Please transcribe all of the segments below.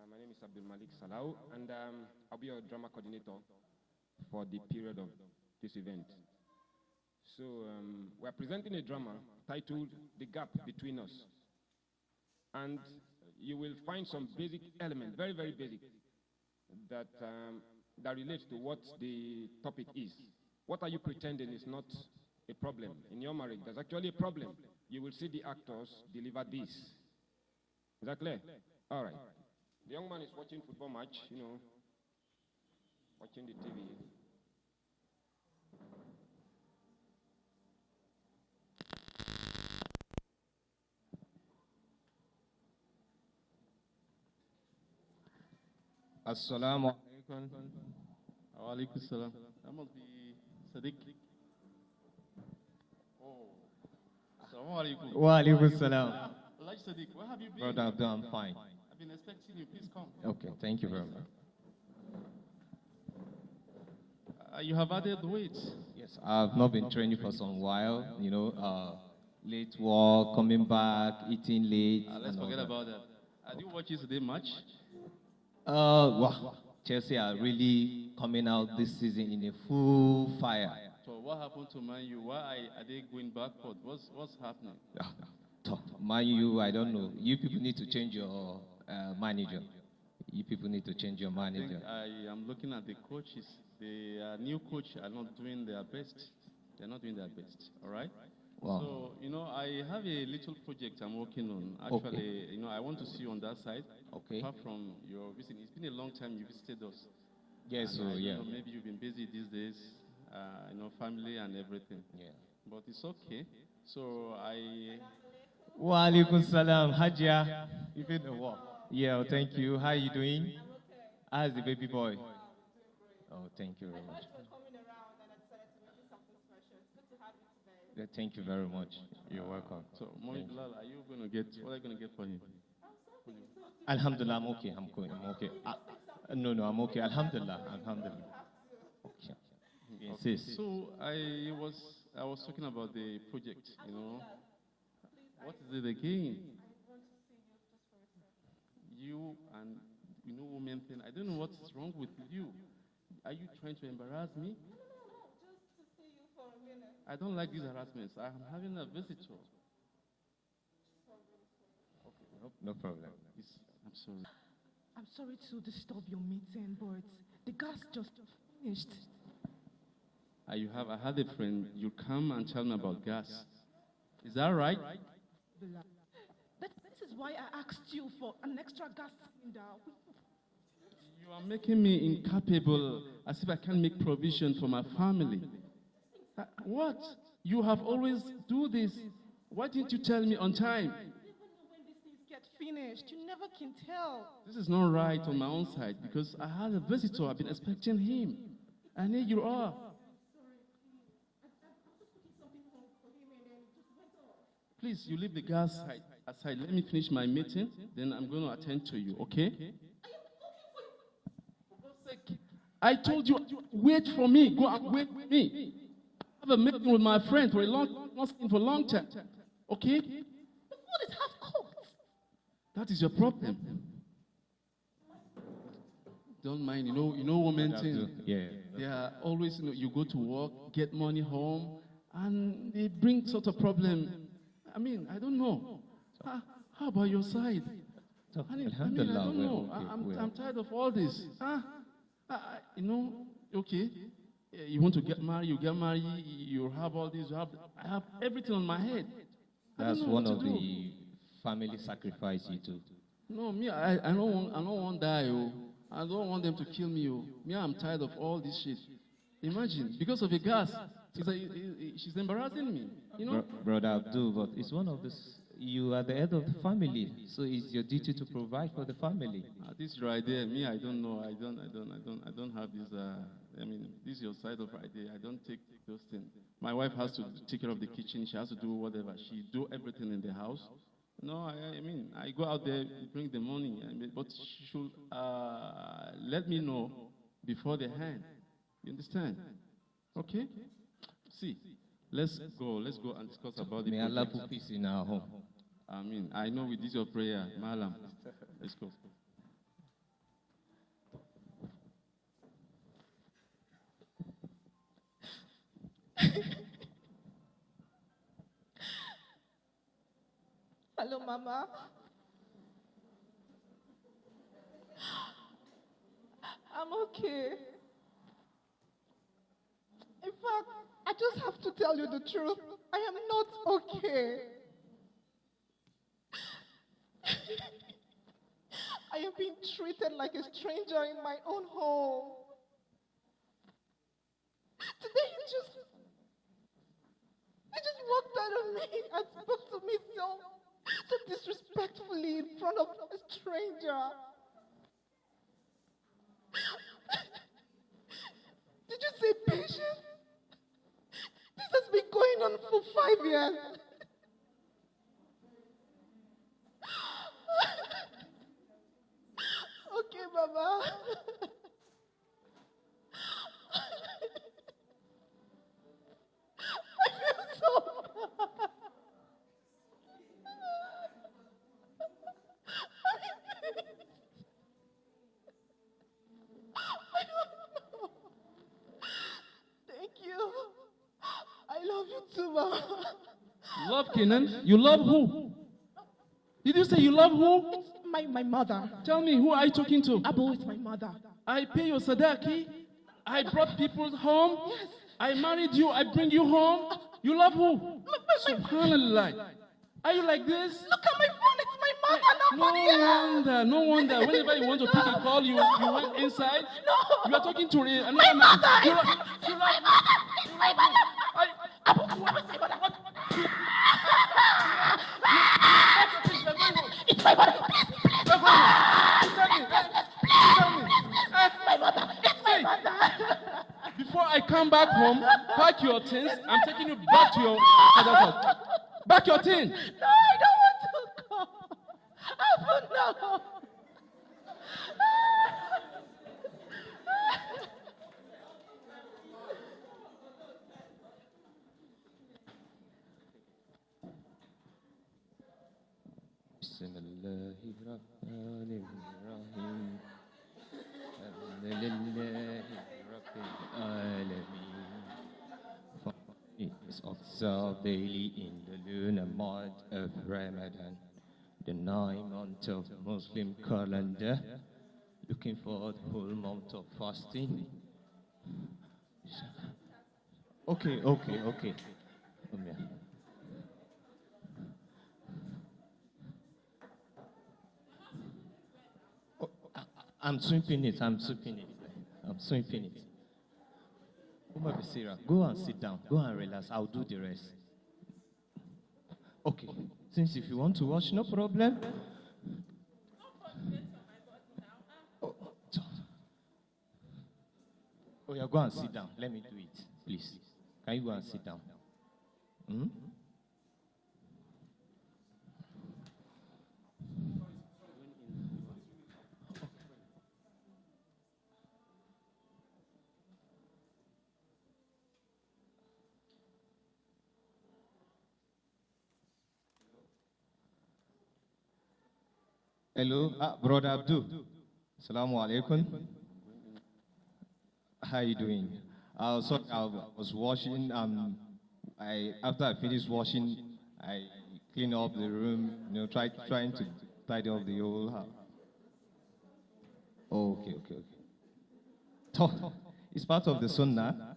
My name is Abdul Malik Salau, and I'll be your drama coordinator for the period of this event. So we're presenting a drama titled The Gap Between Us. And you will find some basic elements, very, very basic, that, that relates to what the topic is. What are you pretending is not a problem. In your marriage, there's actually a problem. You will see the actors deliver this. Is that clear? All right. The young man is watching football match, watching the TV. Assalamu alaikum. Wa alaikum salam. That must be Sadiq. Oh. Assalamu alaikum. Wa alaikum salam. Like Sadiq, where have you been? Brother Abdul, I'm fine. I've been expecting you. Please come. Okay, thank you very much. You have added weight. Yes, I've not been training for some while, late work, coming back, eating late. Let's forget about that. Do you watch yesterday match? Wow, Chelsea are really coming out this season in a full fire. So what happened to Man U? Why are they going backward? What's happening? Man U, I don't know. You people need to change your manager. You people need to change your manager. I am looking at the coaches. The new coach are not doing their best. They're not doing their best. All right. Wow. So I have a little project I'm working on. Actually, Okay. I want to see you on that side. Okay. Apart from your visit, it's been a long time you visited us. Yes, so And yeah. Maybe you've been busy these days. Family and everything. Yeah. But it's okay. So Wa alaikum salam, Hajia. You been the what? Yeah, thank you. How are you doing? How's the baby boy? Oh, thank you very much. Yeah, thank you very much. You're welcome. So, Mommy Bilal, what are you going to get for him? Alhamdulillah, I'm okay. I'm okay. No, I'm okay. Alhamdulillah. Okay. Insist. So I was talking about the project. What is it again? You and women thing. I don't know what's wrong with you. Are you trying to embarrass me? I don't like these harassments. I'm having a visitor. Okay, no problem. I'm sorry. I'm sorry to disturb your meeting, but the gas just finished. I had a friend. You come and tell me about gas. Is that right? This is why I asked you for an extra gas cylinder. You are making me incapable, as if I can't make provision for my family. What? You have always do this. Why didn't you tell me on time? You never know when these things get finished. You never can tell. This is not right on my own side because I had a visitor. I've been expecting him. And here you are. Please, you leave the gas aside. Let me finish my meeting. Then I'm going to attend to you, okay? I told you, wait for me. Go and wait with me. I have a meeting with my friend for a long time. Okay? The food is half cooked. That is your problem. Don't mind, women thing. Yeah. They are always, you go to work, get money home, and they bring sort of problem. I don't know. How about your side? I don't know. I'm tired of all this. Okay. You want to get married, you get married, you have all this, I have everything on my head. That's one of the family sacrifice you do. No, me, I don't want to die. I don't want them to kill me. Me, I'm tired of all this shit. Imagine, because of the gas, she's embarrassing me. Brother Abdul, but it's one of the. You are the head of the family, so it's your duty to provide for the family. This right there, me, I don't know. I don't have this. This is your side of idea. I don't take those things. My wife has to take care of the kitchen. She has to do whatever. She do everything in the house. No, I go out there, bring the money, but she should let me know before the hand. You understand? Okay? See, let's go and discuss about the May Allah project. put peace in our home. I know with this your prayer, Malam. Let's go. Hello, Mama. I'm okay. In fact, I just have to tell you the truth. I am not okay. I am being treated like a stranger in my own home. Today he just walked out of me and spoke to me so disrespectfully in front of a stranger. Did you say patience? This has been going on for 5 years. Okay, Mama. I feel so bad. I don't know. Thank you. I love you too, Mama. Love Kenan? You love who? Did you say you love who? My mother. Tell me, who are you talking to? Abo is my mother. I pay your sadaki. I brought people home. Yes. I married you. I bring you home. You love who? Subhanallah. Are you like this? Look at my phone. It's my mother. Nobody else. No wonder. Whenever you want to pick a call, you went inside. No. You are talking to another My man. mother. You It's my mother. It's my mother. Abo, who is my mother? It's my mother. My mother. It's my mother. Before I come back home, pack your things. I'm taking you back to your other house. Back your thing. No, I don't want to go. Abo, no. بسم الله الرحمن الرحيم الحمد لله رب العالمين. It is observed daily in the lunar month of Ramadan, the 9th month of Muslim calendar, looking for the whole month of fasting. Okay. I'm sweeping it. Uma Basira, go and sit down. Go and relax. I'll do the rest. Okay. Since if you want to watch, no problem. Oh, yeah, go and sit down. Let me do it, please. Can you go and sit down? Hello, Brother Abdul. Assalamu alaikum. How are you doing? I was washing. After I finished washing, I cleaned up the room. Trying to tidy up the whole house. Okay. It's part of the sunnah.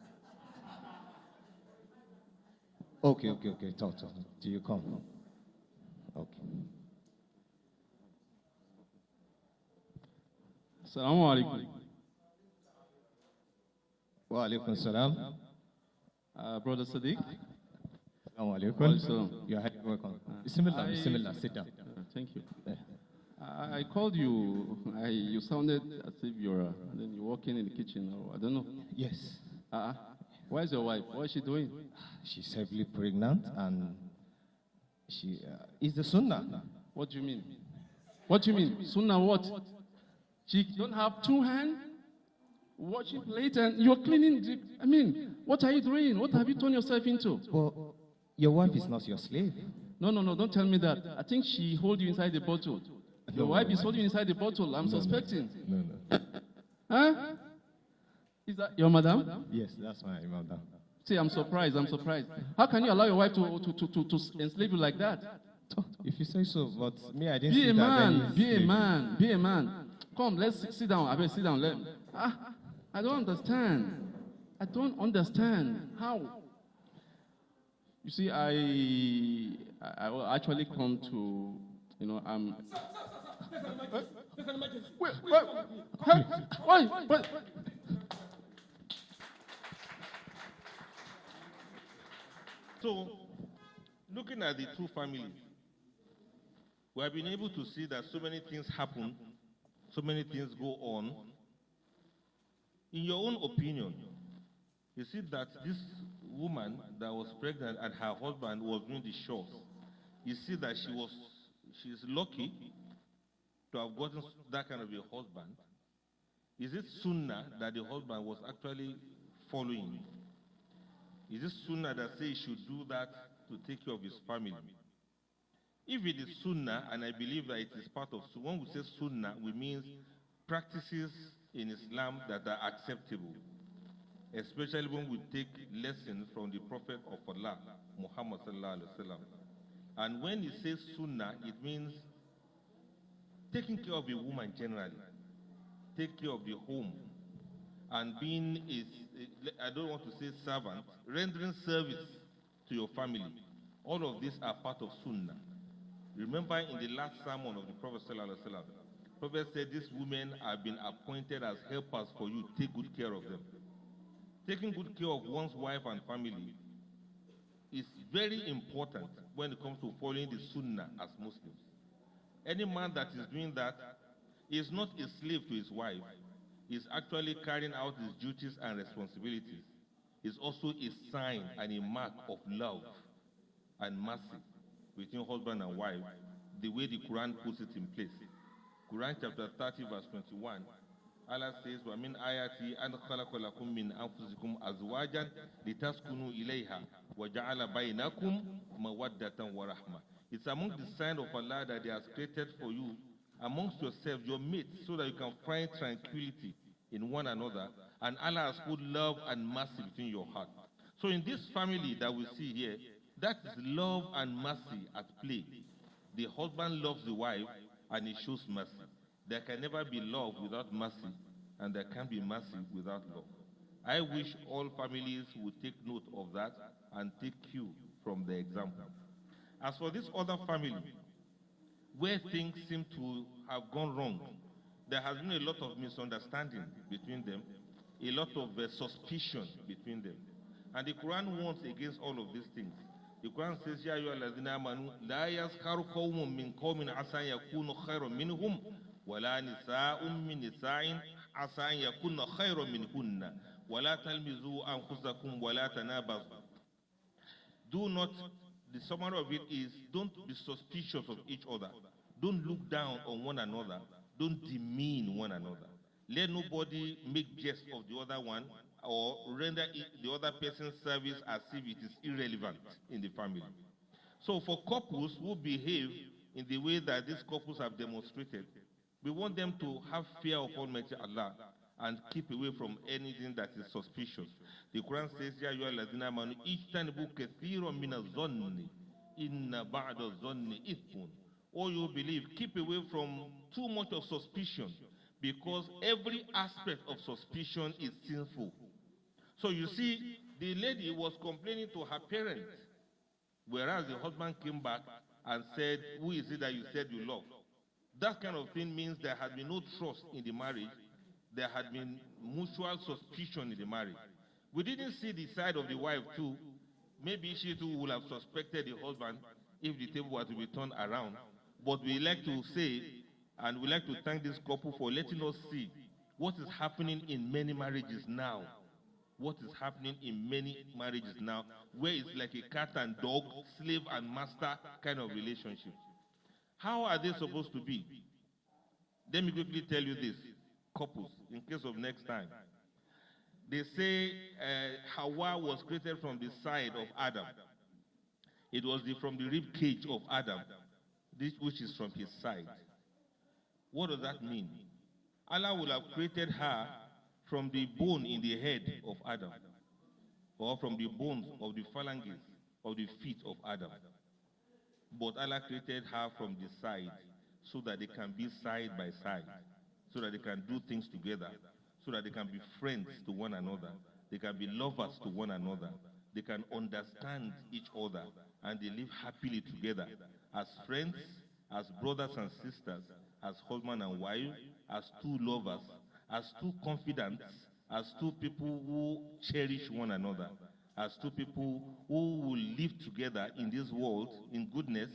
Okay. Talk. Do you come? Okay. Assalamu alaikum. Wa alaikum salam. Brother Sadiq. Assalamu alaikum. Salam. You're highly welcome. Bismillah. Sit down. Thank you. I called you. You sounded as if you're. And then you're walking in the kitchen, or I don't know. Yes. Where's your wife? What is she doing? She's heavily pregnant and she is the sunnah. What do you mean? What do you mean? Sunnah what? She don't have two hands, washing plate, and you're cleaning. What are you doing? What have you turned yourself into? Well, your wife is not your slave. No, don't tell me that. I think she holds you inside the bottle. Your wife is holding you inside the bottle. I'm suspecting. No. Huh? Is that your madam? Yes, that's my madam. See, I'm surprised. How can you allow your wife to enslave you like that? If you say so, but me, I didn't Be see a that. man, be a man, be a man. Come, let's sit down. I better sit down. I don't understand. I don't understand. How? You see, I will actually come to, wait. So, looking at the two families, we have been able to see that so many things happen, so many things go on. In your own opinion, you see that this woman that was pregnant and her husband was doing the chores, you see that she's lucky to have gotten that kind of a husband. Is it sunnah that the husband was actually following? Is it sunnah that says he should do that to take care of his family? If it is sunnah, and I believe that it is part of, so when we say sunnah, we mean practices in Islam that are acceptable, especially when we take lessons from the Prophet of Allah, Muhammad sallallahu alaihi wasallam. And when it says sunnah, it means taking care of a woman generally, take care of the home, and being I don't want to say servant, rendering service to your family. All of these are part of sunnah. Remember in the last sermon of the Prophet sallallahu alaihi wasallam, the Prophet said these women have been appointed as helpers for you. Take good care of them. Taking good care of one's wife and family is very important when it comes to following the sunnah as Muslims. Any man that is doing that is not a slave to his wife. Is actually carrying out his duties and responsibilities. Is also a sign and a mark of love and mercy between husband and wife, the way the Quran puts it in place. Quran chapter 30 verse 21, Allah says, وَمِنْ آيَاتِهِ أَنْ خَلَقَ لَكُم مِّنْ أَنفُسِكُمْ أَزْوَاجًا لِتَسْكُنُوا إِلَيْهَا وَجَعَلَ بَيْنَكُمْ مَوَدَّةً وَرَحْمَةً. It's among the signs of Allah that He has created for you amongst yourselves, your mates, so that you can find tranquility in one another, and Allah has put love and mercy between your heart. So in this family that we see here, that is love and mercy at play. The husband loves the wife and he shows mercy. There can never be love without mercy, and there can be mercy without love. I wish all families would take note of that and take cue from the example. As for this other family, where things seem to have gone wrong, there has been a lot of misunderstanding between them, a lot of suspicion between them. And the Quran warns against all of these things. The Quran says, Ya ayyuhalladhina amanu, la yaskharu qawmun min qawmin asa an yakunu khayran minhum, wala nisa'un min nisa'in asa an yakunna khayran minhunna, wala talmizu anfusakum, wala tanabazu. Do not, the summary of it is, don't be suspicious of each other. Don't look down on one another. Don't demean one another. Let nobody make jest of the other one or render the other person's service as if it is irrelevant in the family. So for couples who behave in the way that these couples have demonstrated, we want them to have fear of Almighty Allah and keep away from anything that is suspicious. The Quran says, Ya ayyuhalladhina amanu ijtanibu kathiran minaz-zanni inna ba'da-zanni ithmun. Or you believe, keep away from too much of suspicion, because every aspect of suspicion is sinful. So you see, the lady was complaining to her parents, whereas the husband came back and said, who is it that you said you love? That kind of thing means there had been no trust in the marriage. There had been mutual suspicion in the marriage. We didn't see the side of the wife too. Maybe she too would have suspected the husband if the table were to be turned around. But we like to say, and we like to thank this couple for letting us see what is happening in many marriages now. What is happening in many marriages now, where it's like a cat and dog, slave and master kind of relationship. How are they supposed to be? Let me quickly tell you this, couples, in case of next time. They say Hawa was created from the side of Adam. It was from the rib cage of Adam, which is from his side. What does that mean? Allah will have created her from the bone in the head of Adam, or from the bones of the phalanges of the feet of Adam. but Allah created her from the side so that they can be side by side, so that they can do things together, so that they can be friends to one another, they can be lovers to one another, they can understand each other, and they live happily together as friends, as brothers and sisters, as husband and wife, as two lovers, as two confidants, as two people who cherish one another, as two people who will live together in this world in goodness,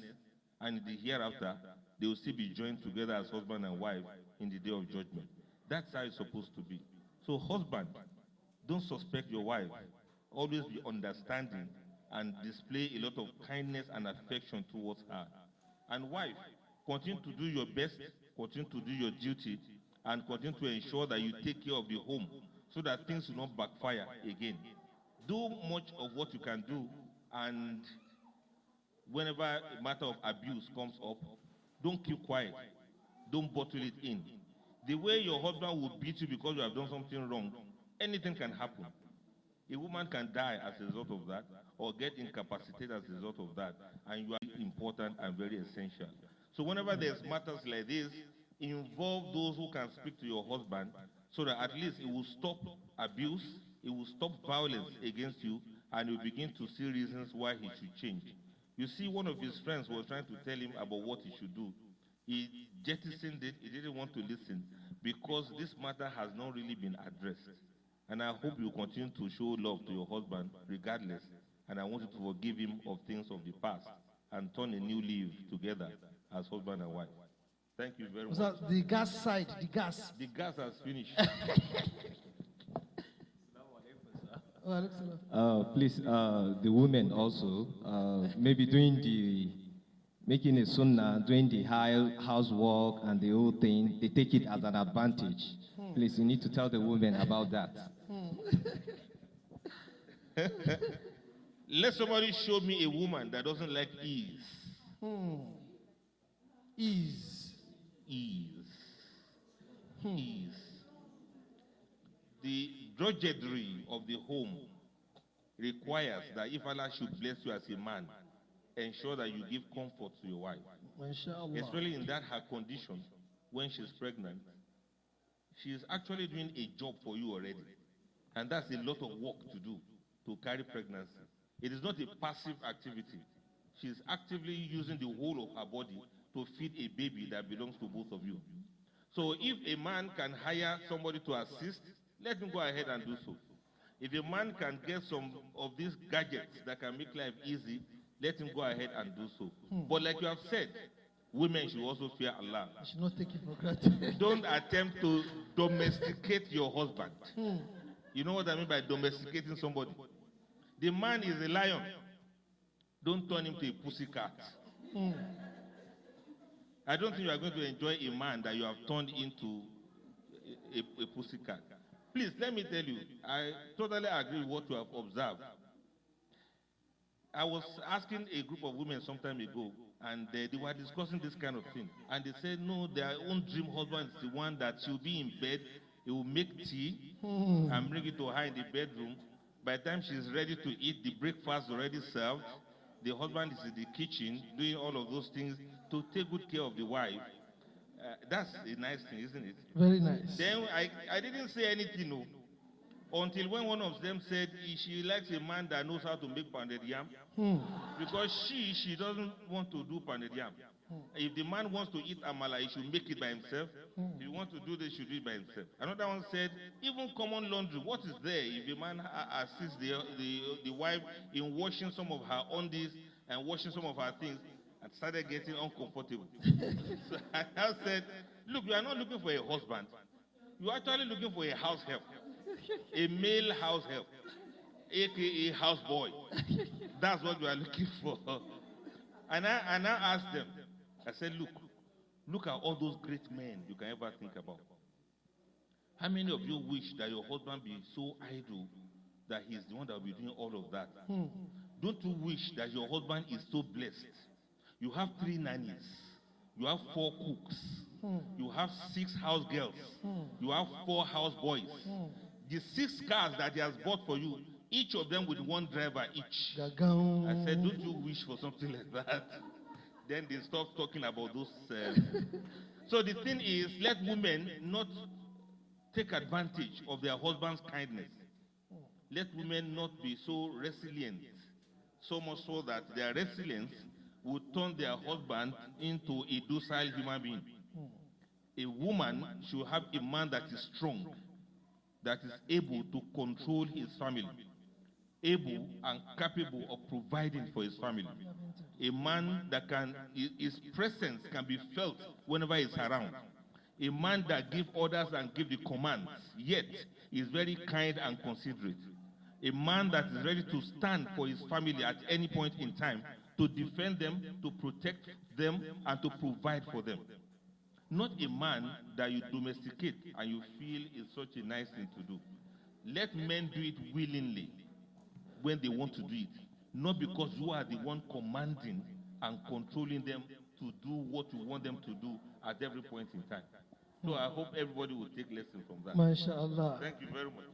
and in the hereafter, they will still be joined together as husband and wife in the day of judgment. That's how it's supposed to be. So husband, don't suspect your wife. Always be understanding and display a lot of kindness and affection towards her. And wife, continue to do your best, continue to do your duty, and continue to ensure that you take care of the home so that things will not backfire again. Do much of what you can do, and whenever a matter of abuse comes up, don't keep quiet. Don't bottle it in. The way your husband will beat you because you have done something wrong, anything can happen. A woman can die as a result of that, or get incapacitated as a result of that, and you are important and very essential. So whenever there's matters like this, involve those who can speak to your husband so that at least it will stop abuse, it will stop violence against you, and you begin to see reasons why he should change. You see, one of his friends was trying to tell him about what he should do. He jettisoned it, he didn't want to listen, because this matter has not really been addressed. And I hope you continue to show love to your husband regardless, and I want you to forgive him of things of the past and turn a new leaf together as husband and wife. Thank you very much. The gas side, the gas. The gas has finished. Please, the women also, maybe making a sunnah, doing the housework and the whole thing, they take it as an advantage. Please, you need to tell the women about that. Let somebody show me a woman that doesn't like ease. Ease. The drudgery of the home requires that if Allah should bless you as a man, ensure that you give comfort to your wife. Inshallah. Especially in that her condition, when she's pregnant, she is actually doing a job for you already. And that's a lot of work to do to carry pregnancy. It is not a passive activity. She is actively using the whole of her body to feed a baby that belongs to both of you. So if a man can hire somebody to assist, let him go ahead and do so. If a man can get some of these gadgets that can make life easy, let him go ahead and do so. But like you have said, women should also fear Allah. You should not take it for granted. Don't attempt to domesticate your husband. You know what I mean by domesticating somebody? The man is a lion. Don't turn him to a pussycat. I don't think you are going to enjoy a man that you have turned into a pussycat. Please, let me tell you, I totally agree with what you have observed. I was asking a group of women some time ago, and they were discussing this kind of thing. And they said, no, their own dream husband is the one that she'll be in bed, he will make tea and bring it to her in the bedroom. By the time she's ready to eat, the breakfast already served. The husband is in the kitchen doing all of those things to take good care of the wife. That's a nice thing, isn't it? Very nice. Then I didn't say anything, no, until when one of them said she likes a man that knows how to make pounded yam, because she doesn't want to do pounded yam. If the man wants to eat amala, he should make it by himself. If he wants to do this, he should do it by himself. Another one said, even common laundry, what is there if a man assists the wife in washing some of her undies and washing some of her things, and started getting uncomfortable. So I said, look, you are not looking for a husband. You are actually looking for a house help. A male house help, a.k.a. house boy. That's what we are looking for. And I asked them, I said, look at all those great men you can ever think about. How many of you wish that your husband be so idle that he's the one that will be doing all of that? Don't you wish that your husband is so blessed? You have 3 nannies. You have 4 cooks. You have 6 house girls. You have 4 house boys. The 6 cars that he has bought for you, each of them with 1 driver each. I said, don't you wish for something like that? then they stop talking about those. So the thing is, let women not take advantage of their husband's kindness. Let women not be so resilient, so much so that their resilience will turn their husband into a docile human being. A woman should have a man that is strong, that is able to control his family, able and capable of providing for his family. A man that can, his presence can be felt whenever he's around. A man that gives orders and gives the commands, yet is very kind and considerate. A man that is ready to stand for his family at any point in time, to defend them, to protect them, and to provide for them. Not a man that you domesticate and you feel is such a nice thing to do. Let men do it willingly when they want to do it, not because you are the one commanding and controlling them to do what you want them to do at every point in time. So I hope everybody will take lesson from that. MashaAllah. Thank you very much.